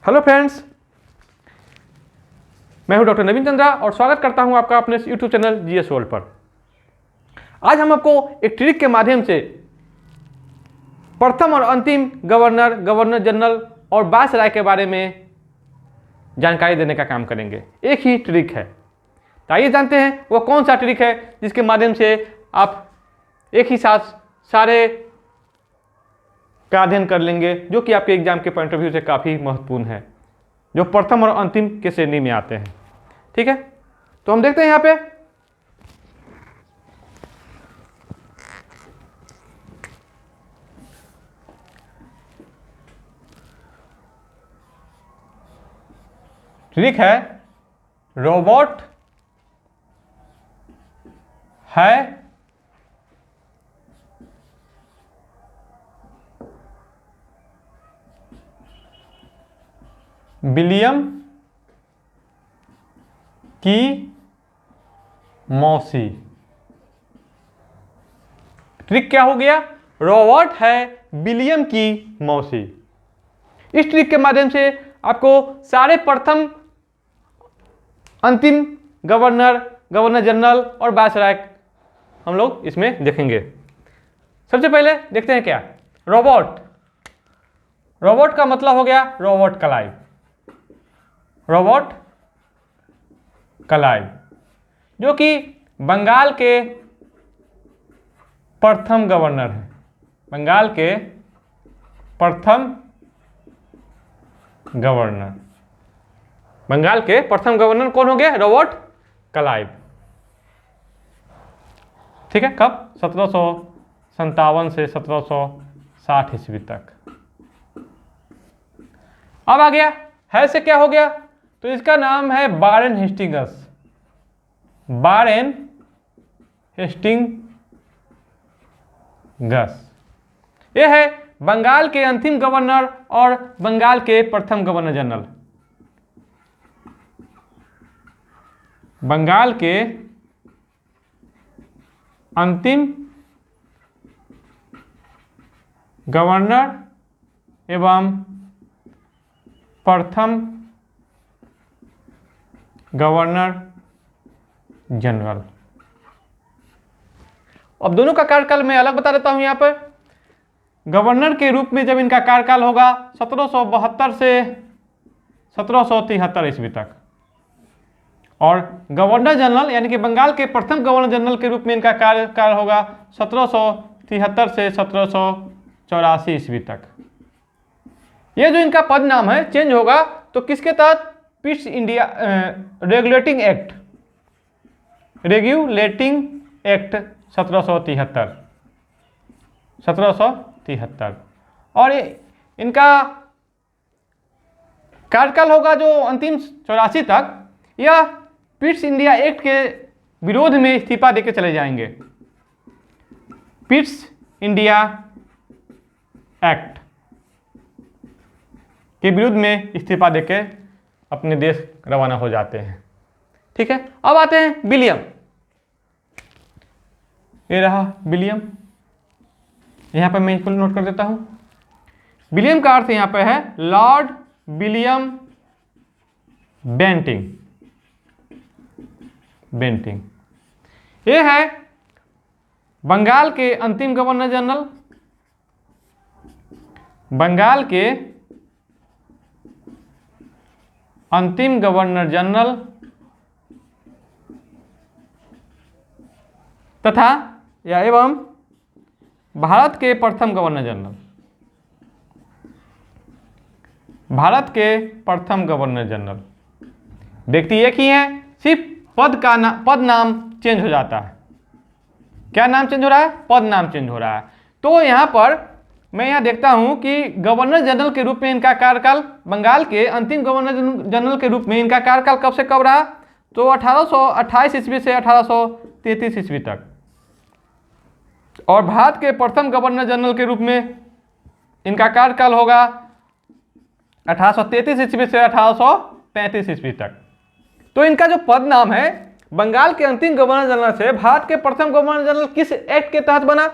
Hello friends, मैं हूं doctor नवीन चंद्रा और स्वागत करता हूं आपका अपने यूट्यूब चैनल जीएस वर्ल्ड पर। आज हम आपको एक ट्रिक के माध्यम से प्रथम और अंतिम गवर्नर जनरल और वायसराय के बारे में जानकारी देने का काम करेंगे। एक ही ट्रिक है, तो आइए जानते हैं वो कौन सा ट्रिक है जिसके माध्यम से आप एक ही साथ सारे का अध्ययन कर लेंगे, जो कि आपके एग्जाम के पॉइंट ऑफ व्यू से काफ़ी महत्वपूर्ण है, जो प्रथम और अंतिम के श्रेणी में आते हैं। ठीक है, तो हम देखते हैं यहाँ पे ट्रिक है रोबोट है विलियम की मौसी। ट्रिक क्या हो गया? रोबोट है विलियम की मौसी। इस ट्रिक के माध्यम से आपको सारे प्रथम अंतिम गवर्नर जनरल और वायसराय हम लोग इसमें देखेंगे। सबसे पहले देखते हैं क्या रोबोट का मतलब हो गया रॉबर्ट क्लाइव, जो कि बंगाल के प्रथम गवर्नर हैं। बंगाल के प्रथम गवर्नर कौन हो गया? Robert Clive. ठीक है, कब? 1757 से 1760 ईस्वी तक। अब आ गया है से क्या हो गया? तो इसका नाम है वारेन हेस्टिंग्स। यह है बंगाल के अंतिम गवर्नर और बंगाल के प्रथम गवर्नर जनरल। बंगाल के अंतिम गवर्नर एवं प्रथम गवर्नर जनरल। अब दोनों का कार्यकाल मैं अलग बता देता हूं। यहां पर गवर्नर के रूप में जब इनका कार्यकाल होगा 1772 से 1773 ईस्वी तक, और गवर्नर जनरल यानी कि बंगाल के प्रथम गवर्नर जनरल के रूप में इनका कार्यकाल होगा 1773 से 1784 ईस्वी तक। ये जो इनका पद नाम है चेंज होगा तो किसके तहत? Pitt's India regulating act 1773। और इनका कार्यकाल होगा जो अंतिम 84 तक, यह पिट्स इंडिया एक्ट के विरोध में इस्तीफा देके चले जाएंगे। पिट्स इंडिया एक्ट के विरुद्ध में इस्तीफा देके अपने देश रवाना हो जाते हैं। ठीक है, अब आते हैं विलियम। ये रहा विलियम, यहां पर मैं इसको नोट कर देता हूं। विलियम का अर्थ यहां पर है लॉर्ड विलियम बेंटिंग। ये है बंगाल के अंतिम गवर्नर जनरल, बंगाल के अंतिम गवर्नर जनरल तथा या एवं भारत के प्रथम गवर्नर जनरल। भारत के प्रथम गवर्नर जनरल व्यक्ति एक ही है, सिर्फ पद नाम चेंज हो जाता है। क्या नाम चेंज हो रहा है? पद नाम चेंज हो रहा है। तो यहाँ पर मैं यहाँ देखता हूँ कि गवर्नर जनरल के रूप में इनका कार्यकाल, बंगाल के अंतिम गवर्नर जनरल के रूप में इनका कार्यकाल कब से कब रहा? तो 1828 ईस्वी से 1833 ईस्वी तक। और भारत के प्रथम गवर्नर जनरल के रूप में इनका कार्यकाल होगा 1833 ईस्वी से 1835 ईस्वी तक। तो इनका जो पद नाम है बंगाल के अंतिम गवर्नर जनरल से भारत के प्रथम गवर्नर जनरल किस एक्ट के तहत बना?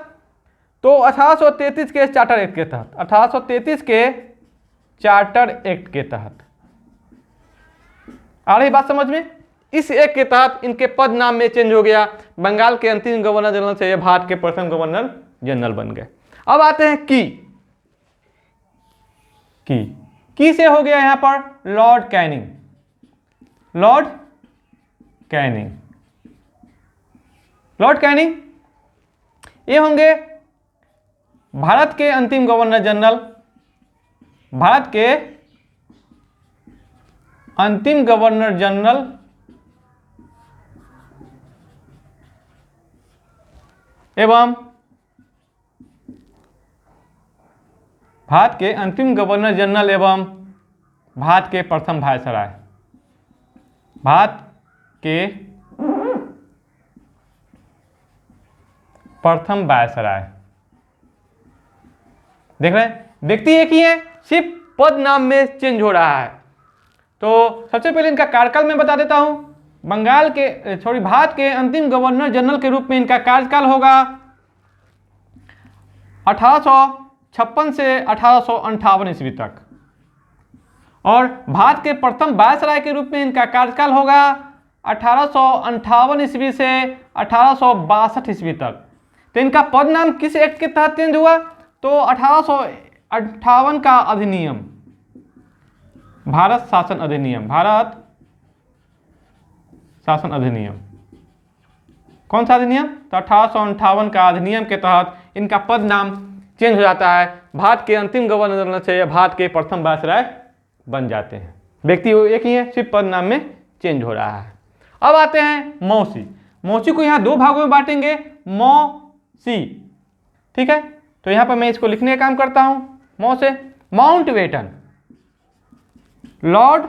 तो 1833 के चार्टर एक्ट के तहत, 1833 के चार्टर एक्ट के तहत। आ रही बात समझ में? इस एक्ट के तहत इनके पद नाम में चेंज हो गया, बंगाल के अंतिम गवर्नर जनरल से ये भारत के प्रथम गवर्नर जनरल बन गए। अब आते हैं की से हो गया यहां पर लॉर्ड कैनिंग। लॉर्ड कैनिंग ये होंगे भारत के अंतिम गवर्नर जनरल, भारत के अंतिम गवर्नर जनरल एवं भारत के अंतिम गवर्नर जनरल एवं भारत के प्रथम वायसराय। भारत के प्रथम वायसराय। देख रहे हैं, व्यक्ति एक ही है, सिर्फ पद नाम में चेंज हो रहा है। तो सबसे पहले इनका कार्यकाल मैं बता देता हूं। भारत के अंतिम गवर्नर जनरल के रूप में इनका कार्यकाल होगा 1856 से 1858 ईस्वी तक, और भारत के प्रथम वायसराय के रूप में इनका कार्यकाल होगा 1858 ईस्वी से 1862 ईस्वी तक। तो इनका पद नाम किस एक्ट के तहत चेंज हुआ? तो 1858 का अधिनियम, भारत शासन अधिनियम। कौन सा अधिनियम? तो 1858 का अधिनियम के तहत इनका पद नाम चेंज हो जाता है, भारत के अंतिम गवर्नर जनरल से भारत के प्रथम वायसराय बन जाते हैं। व्यक्ति एक ही है, सिर्फ पद नाम में चेंज हो रहा है। अब आते हैं मौसी। मौसी को यहाँ दो भागों में बांटेंगे, मौसी, ठीक है। तो यहाँ पर मैं इसको लिखने का काम करता हूं। मौ से माउंटबेटन, लॉर्ड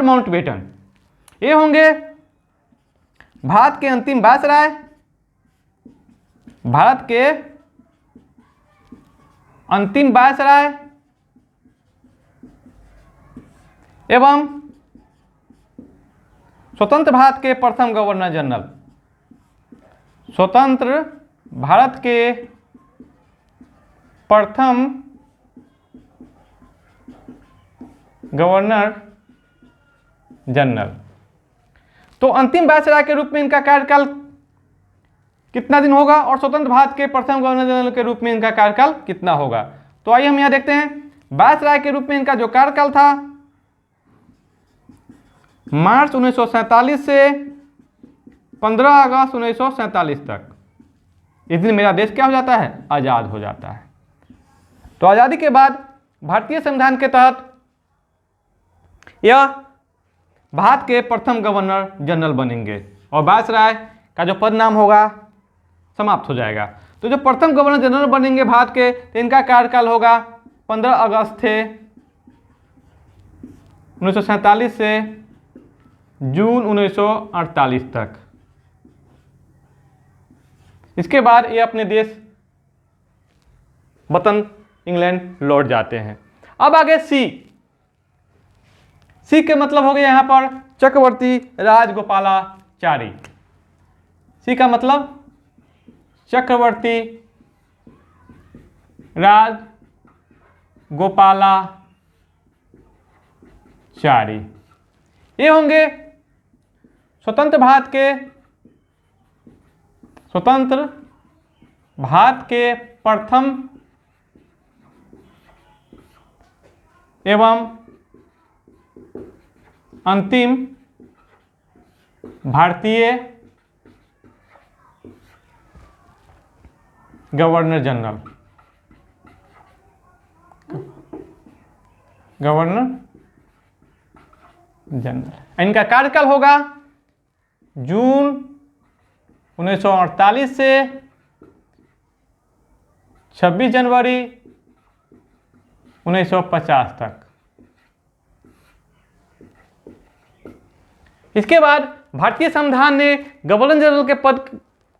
माउंटबेटन ये होंगे भारत के अंतिम वायसराय, भारत के अंतिम वायसराय एवं स्वतंत्र भारत के प्रथम गवर्नर जनरल। स्वतंत्र भारत के प्रथम गवर्नर जनरल। तो अंतिम वायसराय के रूप में इनका कार्यकाल कितना दिन होगा, और स्वतंत्र भारत के प्रथम गवर्नर जनरल के रूप में इनका कार्यकाल कितना होगा? तो आइए हम यहां देखते हैं। वायसराय के रूप में इनका जो कार्यकाल था मार्च 1947 से 15 अगस्त 1947 तक। इस दिन मेरा देश क्या हो जाता है? आज़ाद हो जाता है। तो आज़ादी के बाद भारतीय संविधान के तहत यह भारत के प्रथम गवर्नर जनरल बनेंगे, और वायसराय का जो पद नाम होगा समाप्त हो जाएगा। तो जो प्रथम गवर्नर जनरल बनेंगे भारत के, तो इनका कार्यकाल होगा 15 अगस्त थे 1947 से जून 1948 तक। इसके बाद ये अपने देश वतन इंग्लैंड लौट जाते हैं। अब आगे सी के मतलब हो गया यहां पर चक्रवर्ती राजगोपालाचारी। सी का मतलब चक्रवर्ती राजगोपालाचारी। ये होंगे स्वतंत्र भारत के प्रथम एवं अंतिम भारतीय गवर्नर जनरल। इनका कार्यकाल होगा जून 1948 से 26 जनवरी 1950 तक। इसके बाद भारतीय संविधान ने गवर्नर जनरल के पद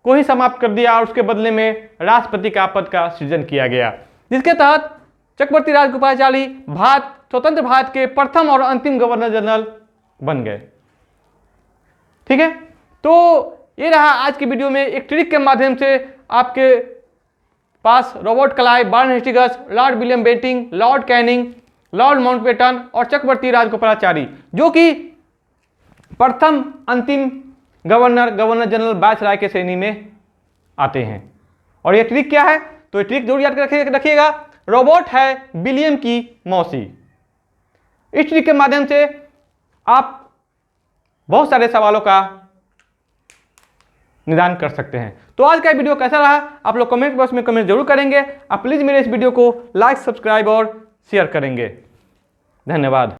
को ही समाप्त कर दिया और उसके बदले में राष्ट्रपति का पद का सृजन किया गया, जिसके तहत चक्रवर्ती राजगोपालाचारी स्वतंत्र भारत के प्रथम और अंतिम गवर्नर जनरल बन गए। ठीक है, तो ये रहा आज की वीडियो में एक ट्रिक के माध्यम से आपके पास Robert Clive, Warren Hastings, Lord William Bentinck, Lord Canning, Lord Mountbatten और चक्रवर्ती राजगोपालाचारी, जो कि प्रथम अंतिम गवर्नर जनरल वायसराय के श्रेणी में आते हैं। और ये ट्रिक क्या है, तो ये ट्रिक जरूर याद रखिएगा, रोबोट है विलियम की मौसी। इस ट्रिक के माध्यम से आप बहुत सारे सवालों का निदान कर सकते हैं। तो आज का वीडियो कैसा रहा आप लोग कमेंट बॉक्स में कमेंट जरूर करेंगे। आप प्लीज मेरे इस वीडियो को लाइक, सब्सक्राइब और शेयर करेंगे। धन्यवाद।